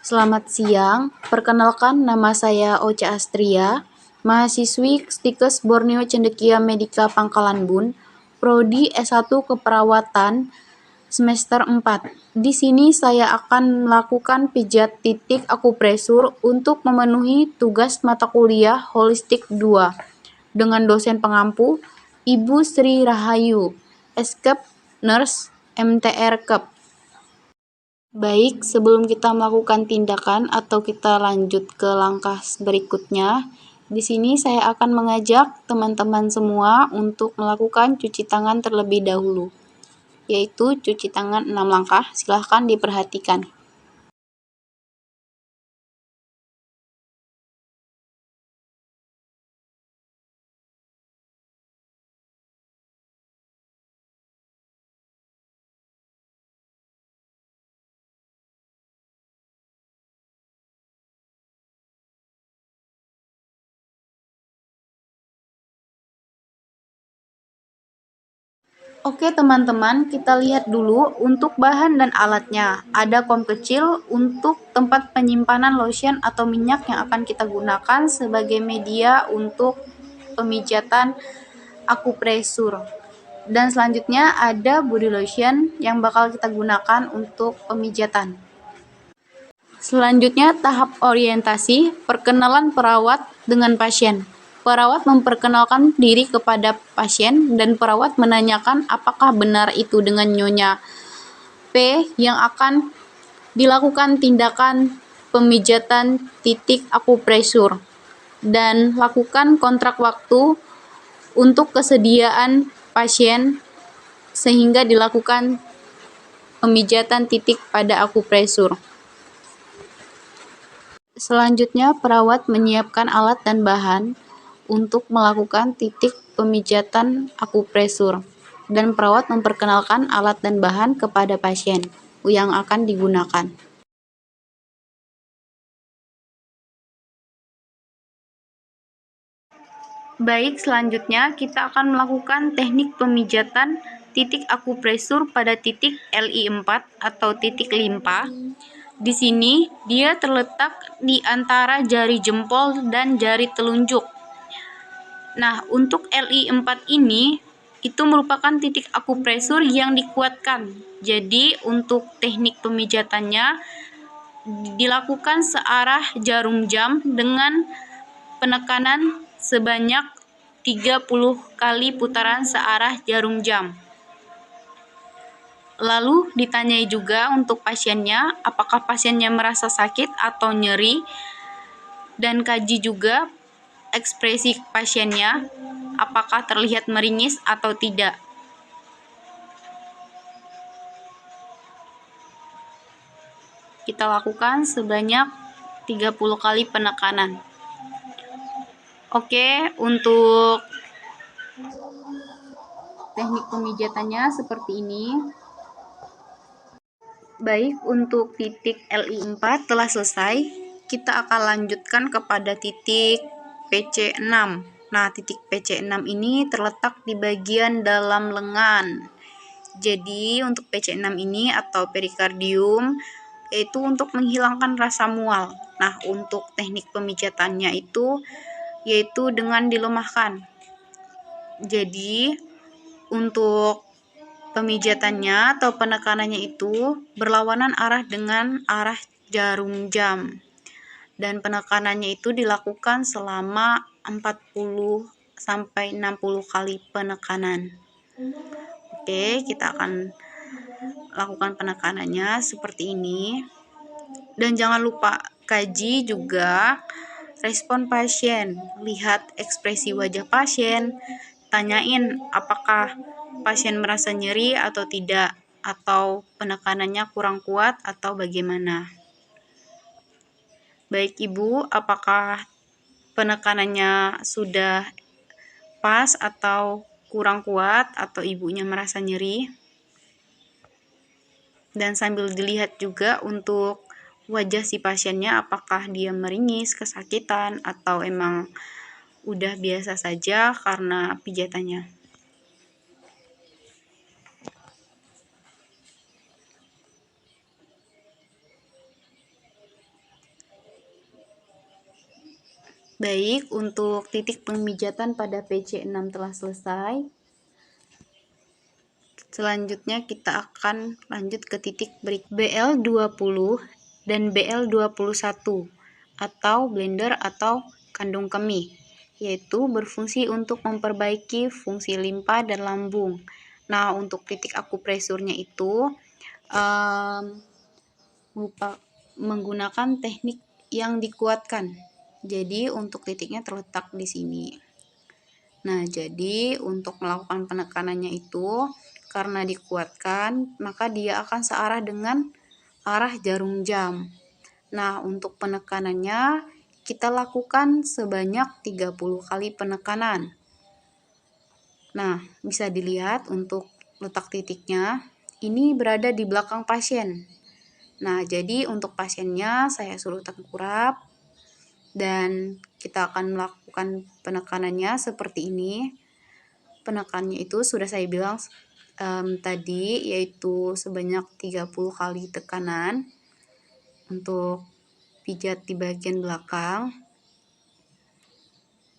Selamat siang, perkenalkan nama saya Ocha Astria, mahasiswi Stikes Borneo Cendekia Medika Pangkalan Bun, Prodi S1 Keperawatan semester 4. Di sini saya akan melakukan pijat titik akupresur untuk memenuhi tugas mata kuliah Holistik 2 dengan dosen pengampu Ibu Sri Rahayu, Eskep Nurse MTR Kep. Baik, sebelum kita melakukan tindakan atau kita lanjut ke langkah berikutnya, di sini saya akan mengajak teman-teman semua untuk melakukan cuci tangan terlebih dahulu, yaitu cuci tangan 6 langkah. Silahkan diperhatikan. Oke teman-teman, kita lihat dulu untuk bahan dan alatnya. Ada kom kecil untuk tempat penyimpanan lotion atau minyak yang akan kita gunakan sebagai media untuk pemijatan akupresur. Dan selanjutnya ada body lotion yang bakal kita gunakan untuk pemijatan. Selanjutnya tahap orientasi, perkenalan perawat dengan pasien. Perawat memperkenalkan diri kepada pasien dan perawat menanyakan apakah benar itu dengan Nyonya P yang akan dilakukan tindakan pemijatan titik akupresur dan lakukan kontrak waktu untuk kesediaan pasien sehingga dilakukan pemijatan titik pada akupresur. Selanjutnya, perawat menyiapkan alat dan bahan untuk melakukan titik pemijatan akupresur, dan perawat memperkenalkan alat dan bahan kepada pasien yang akan digunakan. Baik, selanjutnya kita akan melakukan teknik pemijatan titik akupresur pada titik LI4 atau titik limpa. Di sini, dia terletak di antara jari jempol dan jari telunjuk. Nah, untuk LI4 ini, itu merupakan titik akupresur yang dikuatkan. Jadi, untuk teknik pemijatannya dilakukan searah jarum jam dengan penekanan sebanyak 30 kali putaran searah jarum jam. Lalu ditanyai juga untuk pasiennya, apakah pasiennya merasa sakit atau nyeri, dan kaji juga ekspresi pasiennya, apakah terlihat meringis atau tidak. Kita lakukan sebanyak 30 kali penekanan. Oke, untuk teknik pemijatannya seperti ini. Baik, untuk titik LI4 telah selesai. Kita akan lanjutkan kepada titik PC6. Nah, titik PC6 ini terletak di bagian dalam lengan. Jadi, untuk PC6 ini atau perikardium yaitu untuk menghilangkan rasa mual. Nah, untuk teknik pemijatannya itu yaitu dengan dilemahkan. Jadi, untuk pemijatannya atau penekanannya itu berlawanan arah dengan arah jarum jam. Dan penekanannya itu dilakukan selama 40 sampai 60 kali penekanan. Oke, kita akan lakukan penekanannya seperti ini. Dan jangan lupa kaji juga respon pasien. Lihat ekspresi wajah pasien, tanyain apakah pasien merasa nyeri atau tidak, atau penekanannya kurang kuat atau bagaimana. Baik Ibu, apakah penekanannya sudah pas atau kurang kuat atau ibunya merasa nyeri? Dan sambil dilihat juga untuk wajah si pasiennya, apakah dia meringis, kesakitan, atau emang udah biasa saja karena pijatannya. Baik, untuk titik pemijatan pada PC6 telah selesai. Selanjutnya kita akan lanjut ke titik BL20 dan BL21 atau blender atau kandung kemih, yaitu berfungsi untuk memperbaiki fungsi limpa dan lambung. Nah, untuk titik akupresurnya itu menggunakan teknik yang dikuatkan. Jadi untuk titiknya terletak di sini. Nah, jadi untuk melakukan penekanannya itu karena dikuatkan, maka dia akan searah dengan arah jarum jam. Nah, untuk penekanannya kita lakukan sebanyak 30 kali penekanan. Nah, bisa dilihat untuk letak titiknya ini berada di belakang pasien. Nah, jadi untuk pasiennya saya suruh tengkurap dan kita akan melakukan penekanannya seperti ini. Penekannya itu sudah saya bilang tadi, yaitu sebanyak 30 kali tekanan untuk pijat di bagian belakang.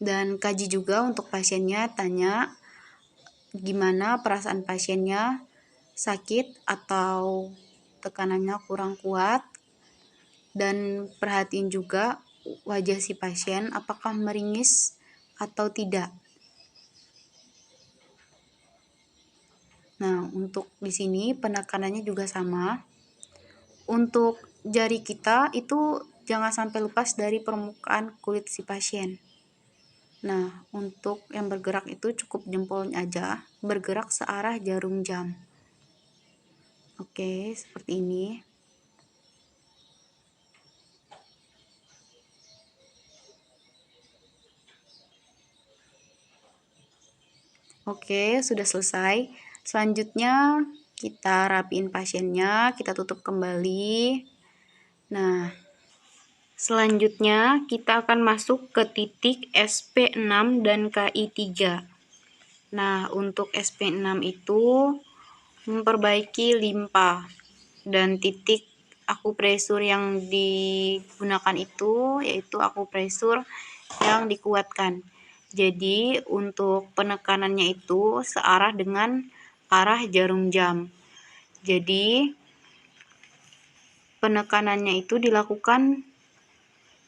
Dan kaji juga untuk pasiennya, tanya gimana perasaan pasiennya, sakit atau tekanannya kurang kuat, dan perhatiin juga wajah si pasien apakah meringis atau tidak. Nah, untuk di sini penekanannya juga sama. Untuk jari kita itu jangan sampai lepas dari permukaan kulit si pasien. Nah, untuk yang bergerak itu cukup jempolnya aja bergerak searah jarum jam. Oke, seperti ini. Oke, sudah selesai. Selanjutnya kita rapiin pasiennya, kita tutup kembali. Nah, selanjutnya kita akan masuk ke titik SP6 dan KI3. Nah, untuk SP6 itu memperbaiki limpa, dan titik akupresur yang digunakan itu yaitu akupresur yang dikuatkan. Jadi untuk penekanannya itu searah dengan arah jarum jam. Jadi penekanannya itu dilakukan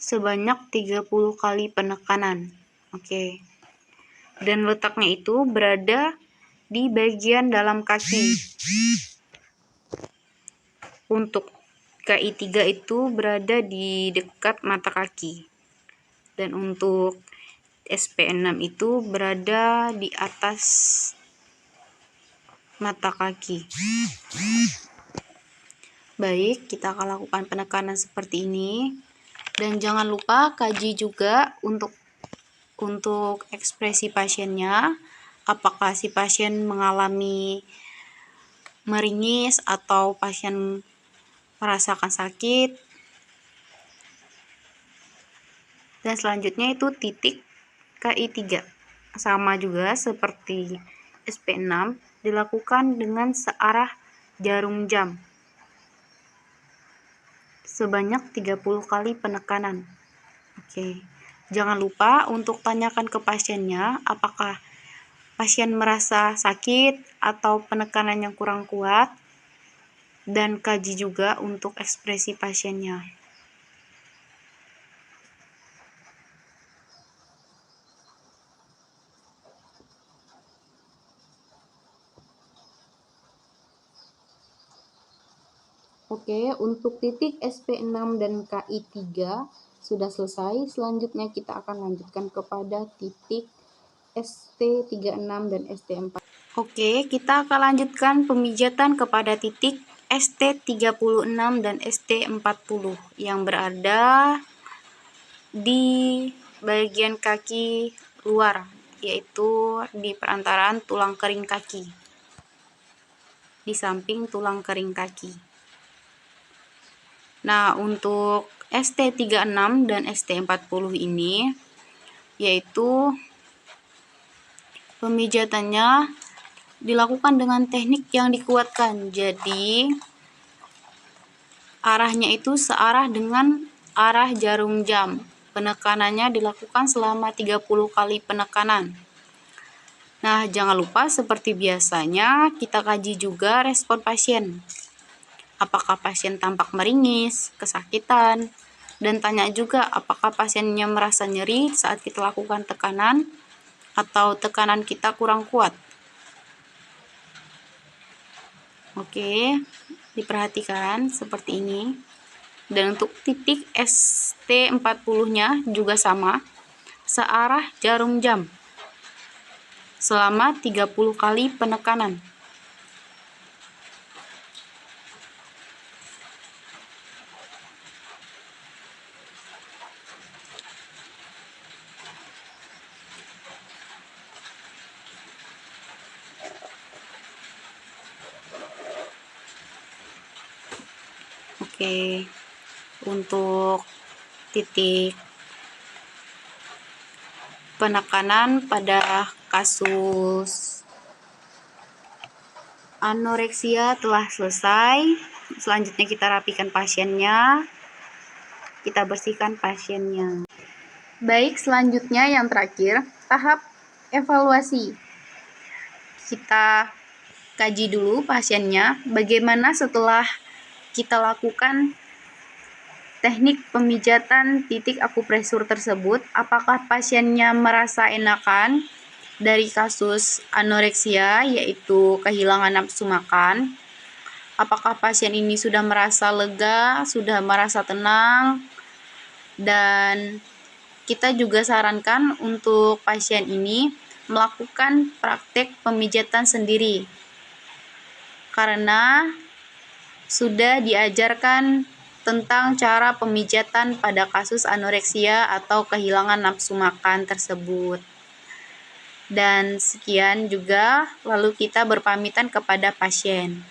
sebanyak 30 kali penekanan. Oke. Dan letaknya itu berada di bagian dalam kaki. Untuk KI3 itu berada di dekat mata kaki. Dan untuk SP6 itu berada di atas mata kaki. Baik, kita akan lakukan penekanan seperti ini. Dan jangan lupa kaji juga untuk ekspresi pasiennya, apakah si pasien mengalami meringis atau pasien merasakan sakit. Dan selanjutnya itu titik KI3. Sama juga seperti SP6, dilakukan dengan searah jarum jam sebanyak 30 kali penekanan. Oke. Jangan lupa untuk tanyakan ke pasiennya apakah pasien merasa sakit atau penekanan yang kurang kuat, dan kaji juga untuk ekspresi pasiennya. Oke, untuk titik SP6 dan KI3 sudah selesai. Selanjutnya kita akan lanjutkan kepada titik ST36 dan ST4. Oke, kita akan lanjutkan pemijatan kepada titik ST36 dan ST40 yang berada di bagian kaki luar, yaitu di perantaraan tulang kering kaki, di samping tulang kering kaki. Nah, untuk ST36 dan ST40 ini yaitu pemijatannya dilakukan dengan teknik yang dikuatkan. Jadi arahnya itu searah dengan arah jarum jam. Penekanannya dilakukan selama 30 kali penekanan. Nah, jangan lupa seperti biasanya kita kaji juga respon pasien. Apakah pasien tampak meringis, kesakitan, dan tanya juga apakah pasiennya merasa nyeri saat kita lakukan tekanan atau tekanan kita kurang kuat. Oke, diperhatikan seperti ini. Dan untuk titik ST40-nya juga sama, searah jarum jam selama 30 kali penekanan. Oke, untuk titik penekanan pada kasus anoreksia telah selesai. Selanjutnya kita rapikan pasiennya, kita bersihkan pasiennya. Baik, selanjutnya yang terakhir, tahap evaluasi. Kita kaji dulu pasiennya, bagaimana setelah kita lakukan teknik pemijatan titik akupresur tersebut, apakah pasiennya merasa enakan dari kasus anoreksia, yaitu kehilangan nafsu makan. Apakah pasien ini sudah merasa lega, sudah merasa tenang, dan kita juga sarankan untuk pasien ini melakukan praktek pemijatan sendiri, karena sudah diajarkan tentang cara pemijatan pada kasus anoreksia atau kehilangan nafsu makan tersebut. Dan sekian juga, lalu kita berpamitan kepada pasien.